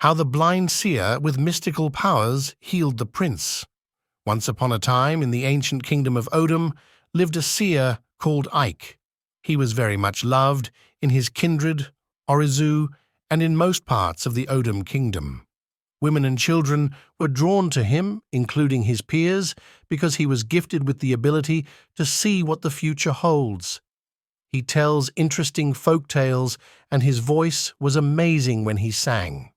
How the blind seer with mystical powers healed the prince. Once upon a time, in the ancient kingdom of Odom, lived a seer called Ike. He was very much loved in his kindred, Orizu, and in most parts of the Odom kingdom. Women and children were drawn to him, including his peers, because he was gifted with the ability to see what the future holds. He tells interesting folk tales, and his voice was amazing when he sang.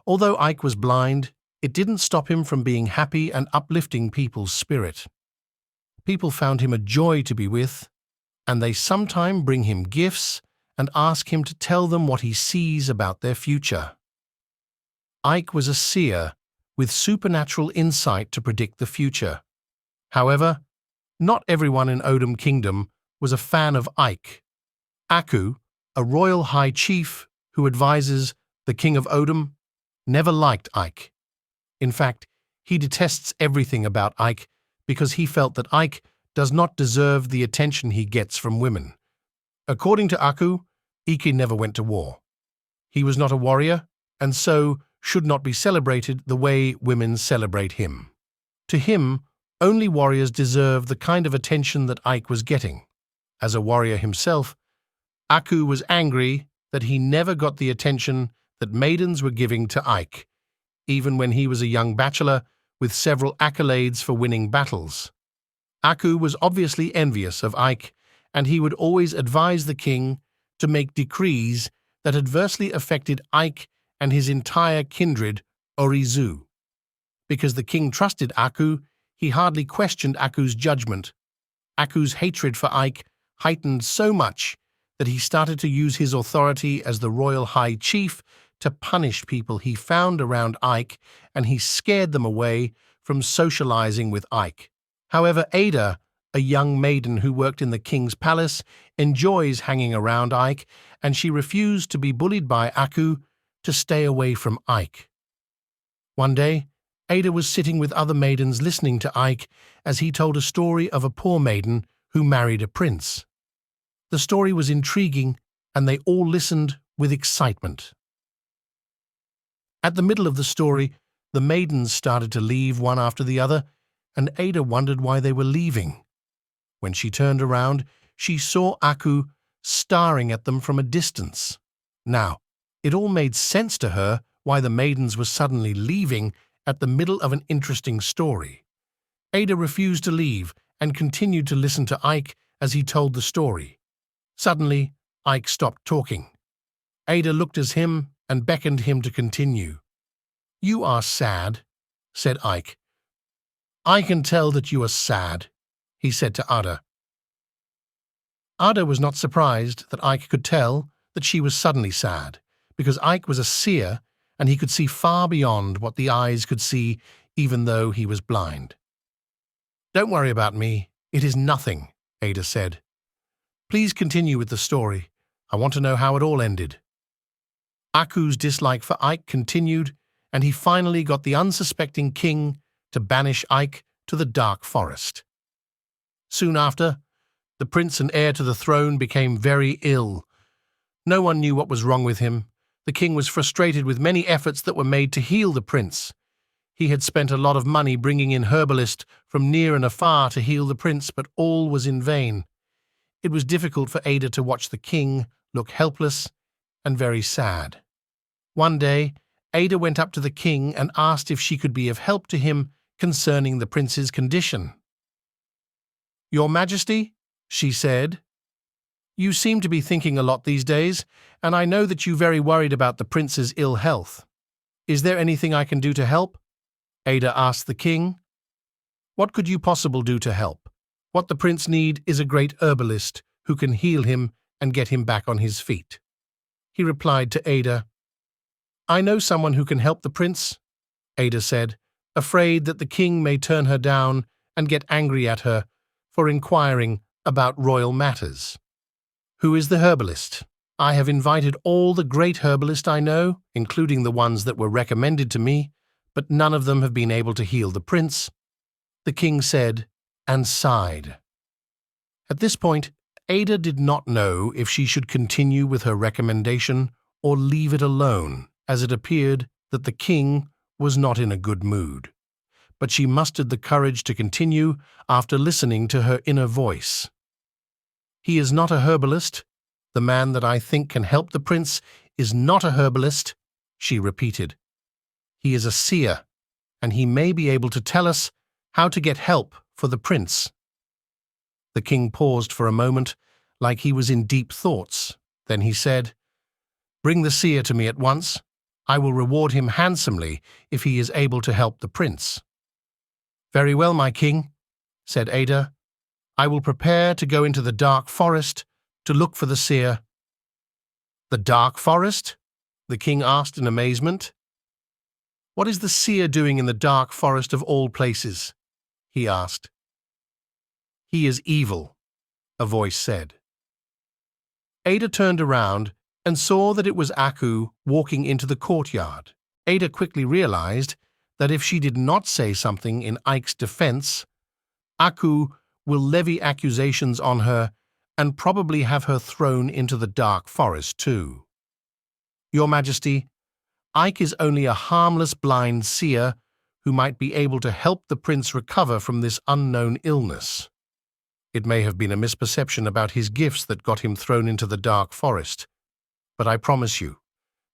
Although Ike was blind, it didn't stop him from being happy and uplifting people's spirit. People found him a joy to be with, and they sometimes bring him gifts and ask him to tell them what he sees about their future. Ike was a seer with supernatural insight to predict the future. However, not everyone in Odom Kingdom was a fan of Ike. Aku, a royal high chief who advises the king of Odom, never liked Ike. In fact, he detests everything about Ike because he felt that Ike does not deserve the attention he gets from women. According to Aku, Ike never went to war. He was not a warrior, and so should not be celebrated the way women celebrate him. To him, only warriors deserve the kind of attention that Ike was getting. As a warrior himself, Aku was angry that he never got the attention that maidens were giving to Ike, even when he was a young bachelor with several accolades for winning battles. Aku was obviously envious of Ike, and he would always advise the king to make decrees that adversely affected Ike and his entire kindred, Orizu. Because the king trusted Aku, he hardly questioned Aku's judgment. Aku's hatred for Ike heightened so much that he started to use his authority as the royal high chief to punish people he found around Ike, and he scared them away from socializing with Ike. However, Ada, a young maiden who worked in the king's palace, enjoys hanging around Ike, and she refused to be bullied by Aku to stay away from Ike. One day, Ada was sitting with other maidens listening to Ike as he told a story of a poor maiden who married a prince. The story was intriguing, and they all listened with excitement. At the middle of the story, the maidens started to leave one after the other, and Ada wondered why they were leaving. When she turned around, she saw Aku staring at them from a distance. Now, it all made sense to her why the maidens were suddenly leaving at the middle of an interesting story. Ada refused to leave and continued to listen to Ike as he told the story. Suddenly, Ike stopped talking. Ada looked at him and beckoned him to continue. "You are sad," said Ike. "I can tell that you are sad," he said to Ada. Ada was not surprised that Ike could tell that she was suddenly sad, because Ike was a seer and he could see far beyond what the eyes could see even though he was blind. "Don't worry about me. It is nothing," Ada said. "Please continue with the story. I want to know how it all ended." Aku's dislike for Ike continued, and he finally got the unsuspecting king to banish Ike to the dark forest. Soon after, the prince and heir to the throne became very ill. No one knew what was wrong with him. The king was frustrated with many efforts that were made to heal the prince. He had spent a lot of money bringing in herbalists from near and afar to heal the prince, but all was in vain. It was difficult for Ada to watch the king look helpless and very sad. One day, Ada went up to the king and asked if she could be of help to him concerning the prince's condition. "Your Majesty," she said, "you seem to be thinking a lot these days, and I know that you're very worried about the prince's ill health. Is there anything I can do to help?" Ada asked the king. "What could you possibly do to help? What the prince needs is a great herbalist who can heal him and get him back on his feet." He replied to Ada, "I know someone who can help the prince," Ada said, afraid that the king may turn her down and get angry at her for inquiring about royal matters. "Who is the herbalist? I have invited all the great herbalists I know, including the ones that were recommended to me, but none of them have been able to heal the prince," the king said, and sighed. At this point, Ada did not know if she should continue with her recommendation or leave it alone, as it appeared that the king was not in a good mood, but she mustered the courage to continue after listening to her inner voice. "He is not a herbalist. The man that I think can help the prince is not a herbalist," she repeated. "He is a seer, and he may be able to tell us how to get help for the prince." The king paused for a moment, like he was in deep thoughts. Then he said, "Bring the seer to me at once. I will reward him handsomely if he is able to help the prince." "Very well, my king," said Ada. "I will prepare to go into the dark forest to look for the seer." "The dark forest?" the king asked in amazement. "What is the seer doing in the dark forest of all places?" he asked. "He is evil," a voice said. Ada turned around and saw that it was Aku walking into the courtyard. Ada quickly realized that if she did not say something in Ike's defense, Aku will levy accusations on her and probably have her thrown into the dark forest too. "Your Majesty, Ike is only a harmless blind seer who might be able to help the prince recover from this unknown illness. It may have been a misperception about his gifts that got him thrown into the dark forest, but I promise you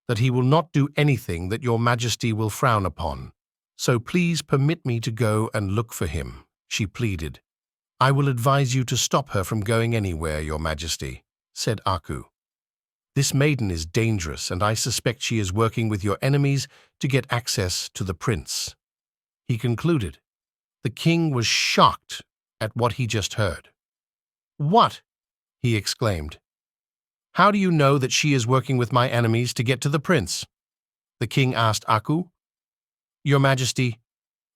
that he will not do anything that your Majesty will frown upon. So please permit me to go and look for him," she pleaded. "I will advise you to stop her from going anywhere, your Majesty," said Aku. "This maiden is dangerous, and I suspect she is working with your enemies to get access to the prince," he concluded. The king was shocked at what he just heard. "What?" he exclaimed. "How do you know that she is working with my enemies to get to the prince?" the king asked Aku. "Your Majesty,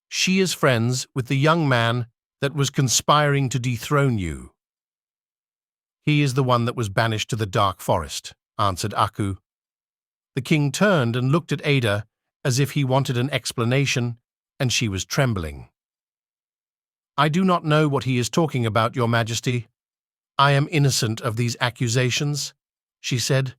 she is friends with the young man that was conspiring to dethrone you." "He is the one that was banished to the dark forest," answered Aku. The king turned and looked at Ada as if he wanted an explanation, and she was trembling. "I do not know what he is talking about, your Majesty. I am innocent of these accusations," she said.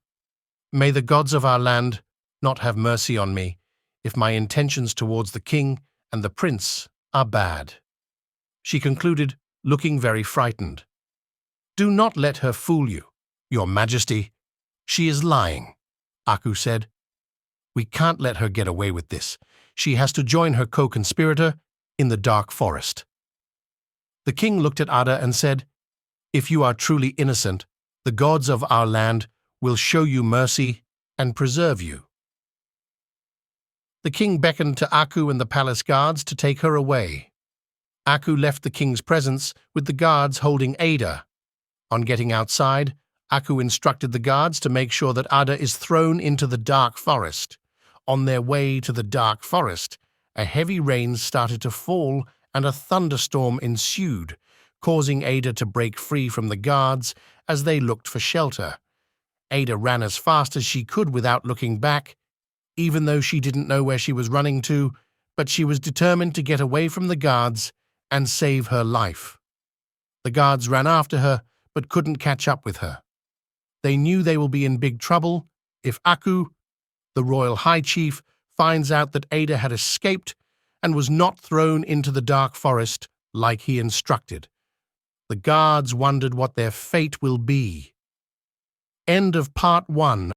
"May the gods of our land not have mercy on me if my intentions towards the king and the prince are bad," she concluded, looking very frightened. "Do not let her fool you, your Majesty. She is lying," Aku said. "We can't let her get away with this. She has to join her co-conspirator in the dark forest." The king looked at Ada and said, "If you are truly innocent, the gods of our land will show you mercy and preserve you." The king beckoned to Aku and the palace guards to take her away. Aku left the king's presence with the guards holding Ada. On getting outside, Aku instructed the guards to make sure that Ada is thrown into the dark forest. On their way to the dark forest, a heavy rain started to fall and a thunderstorm ensued, causing Ada to break free from the guards as they looked for shelter. Ada ran as fast as she could without looking back, even though she didn't know where she was running to, but she was determined to get away from the guards and save her life. The guards ran after her, but couldn't catch up with her. They knew they will be in big trouble if Aku, the royal high chief, finds out that Ada had escaped and was not thrown into the dark forest like he instructed. The guards wondered what their fate will be. End of part 1.